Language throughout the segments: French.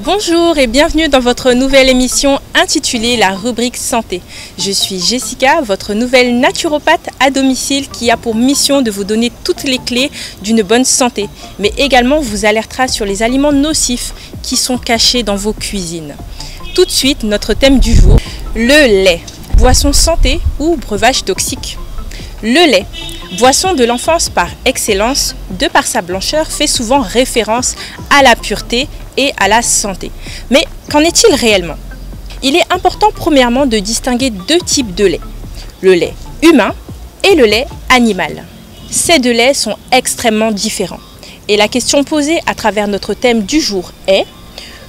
Bonjour et bienvenue dans votre nouvelle émission intitulée La rubrique santé. Je suis Jessica, votre nouvelle naturopathe à domicile qui a pour mission de vous donner toutes les clés d'une bonne santé, mais également vous alertera sur les aliments nocifs qui sont cachés dans vos cuisines. Tout de suite, notre thème du jour, le lait, boisson santé ou breuvage toxique. Le lait, boisson de l'enfance par excellence, de par sa blancheur, fait souvent référence à la pureté et à la santé. Mais qu'en est-il réellement? Il est important premièrement de distinguer deux types de lait, le lait humain et le lait animal. Ces deux laits sont extrêmement différents. Et la question posée à travers notre thème du jour est: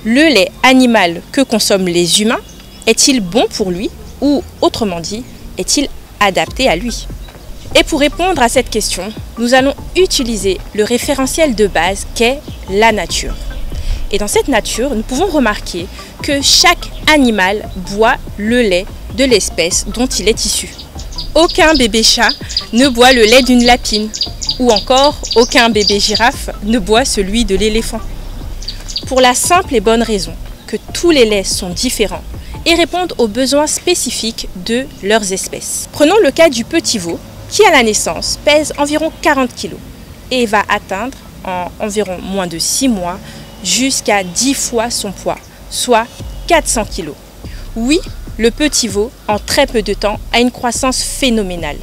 le lait animal que consomment les humains est-il bon pour lui, ou autrement dit, est-il adapté à lui? Et pour répondre à cette question, nous allons utiliser le référentiel de base qu'est la nature. Et dans cette nature, nous pouvons remarquer que chaque animal boit le lait de l'espèce dont il est issu. Aucun bébé chat ne boit le lait d'une lapine, ou encore aucun bébé girafe ne boit celui de l'éléphant. Pour la simple et bonne raison que tous les laits sont différents et répondent aux besoins spécifiques de leurs espèces. Prenons le cas du petit veau, qui à la naissance pèse environ 40 kg et va atteindre en environ moins de 6 mois jusqu'à 10 fois son poids, soit 400 kg. Oui, le petit veau, en très peu de temps, a une croissance phénoménale.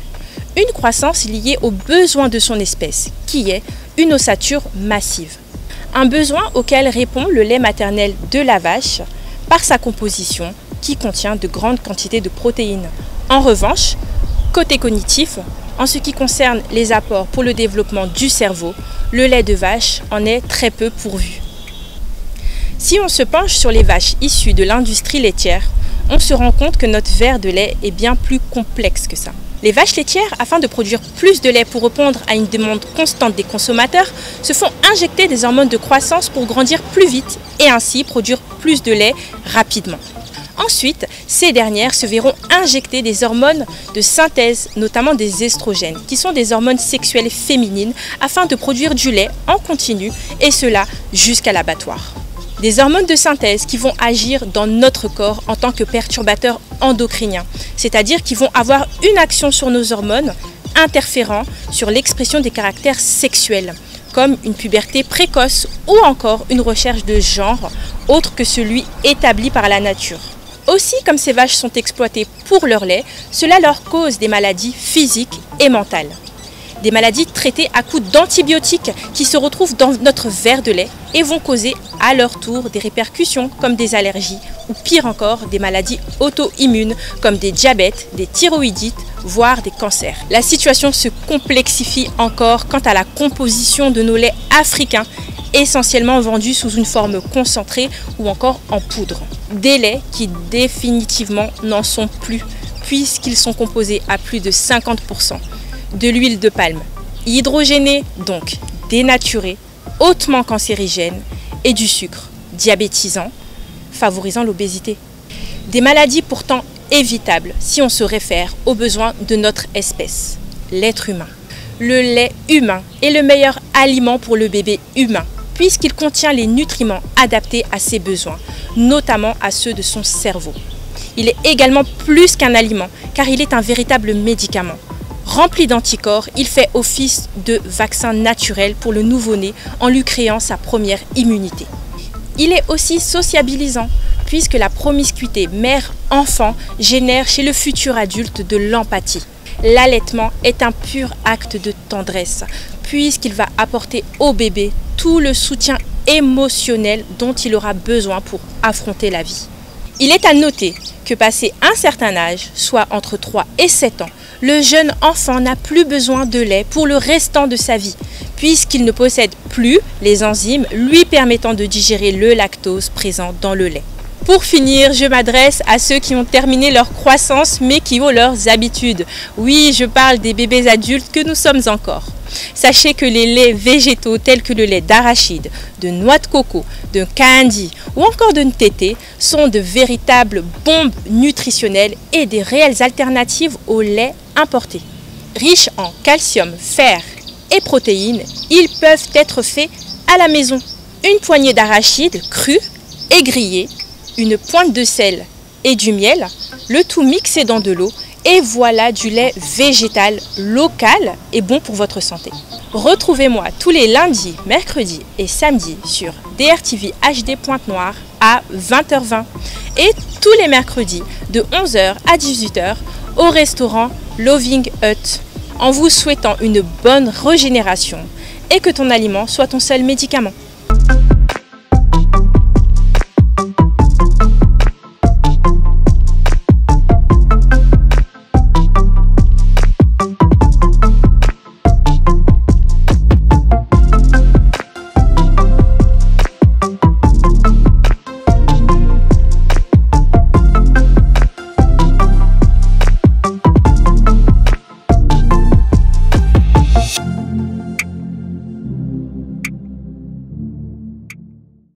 Une croissance liée aux besoins de son espèce, qui est une ossature massive. Un besoin auquel répond le lait maternel de la vache par sa composition qui contient de grandes quantités de protéines. En revanche, côté cognitif, en ce qui concerne les apports pour le développement du cerveau, le lait de vache en est très peu pourvu. Si on se penche sur les vaches issues de l'industrie laitière, on se rend compte que notre verre de lait est bien plus complexe que ça. Les vaches laitières, afin de produire plus de lait pour répondre à une demande constante des consommateurs, se font injecter des hormones de croissance pour grandir plus vite et ainsi produire plus de lait rapidement. Ensuite, ces dernières se verront injecter des hormones de synthèse, notamment des estrogènes, qui sont des hormones sexuelles féminines, afin de produire du lait en continu, et cela jusqu'à l'abattoir. Des hormones de synthèse qui vont agir dans notre corps en tant que perturbateurs endocriniens, c'est-à-dire qui vont avoir une action sur nos hormones, interférant sur l'expression des caractères sexuels, comme une puberté précoce ou encore une recherche de genre autre que celui établi par la nature. Aussi, comme ces vaches sont exploitées pour leur lait, cela leur cause des maladies physiques et mentales. Des maladies traitées à coups d'antibiotiques qui se retrouvent dans notre verre de lait et vont causer à leur tour des répercussions comme des allergies ou pire encore des maladies auto-immunes comme des diabètes, des thyroïdites, voire des cancers. La situation se complexifie encore quant à la composition de nos laits africains, essentiellement vendus sous une forme concentrée ou encore en poudre. Des laits qui définitivement n'en sont plus puisqu'ils sont composés à plus de 50% de l'huile de palme, hydrogénée, donc dénaturée, hautement cancérigène, et du sucre, diabétisant, favorisant l'obésité. Des maladies pourtant évitables si on se réfère aux besoins de notre espèce, l'être humain. Le lait humain est le meilleur aliment pour le bébé humain, puisqu'il contient les nutriments adaptés à ses besoins, notamment à ceux de son cerveau. Il est également plus qu'un aliment, car il est un véritable médicament. Rempli d'anticorps, il fait office de vaccin naturel pour le nouveau-né en lui créant sa première immunité. Il est aussi sociabilisant puisque la promiscuité mère-enfant génère chez le futur adulte de l'empathie. L'allaitement est un pur acte de tendresse puisqu'il va apporter au bébé tout le soutien émotionnel dont il aura besoin pour affronter la vie. Il est à noter que passé un certain âge, soit entre 3 et 7 ans, le jeune enfant n'a plus besoin de lait pour le restant de sa vie, puisqu'il ne possède plus les enzymes lui permettant de digérer le lactose présent dans le lait. Pour finir, je m'adresse à ceux qui ont terminé leur croissance mais qui ont leurs habitudes. Oui, je parle des bébés adultes que nous sommes encore. Sachez que les laits végétaux tels que le lait d'arachide, de noix de coco, de candy ou encore de ntété sont de véritables bombes nutritionnelles et des réelles alternatives au lait importé. Riches en calcium, fer et protéines, ils peuvent être faits à la maison. Une poignée d'arachide crue et grillé, une pointe de sel et du miel, le tout mixé dans de l'eau et voilà du lait végétal local et bon pour votre santé. Retrouvez-moi tous les lundis, mercredis et samedis sur DRTV HD Pointe-Noire à 20h20 et tous les mercredis de 11h à 18h au restaurant Loving Hut en vous souhaitant une bonne régénération et que ton aliment soit ton seul médicament.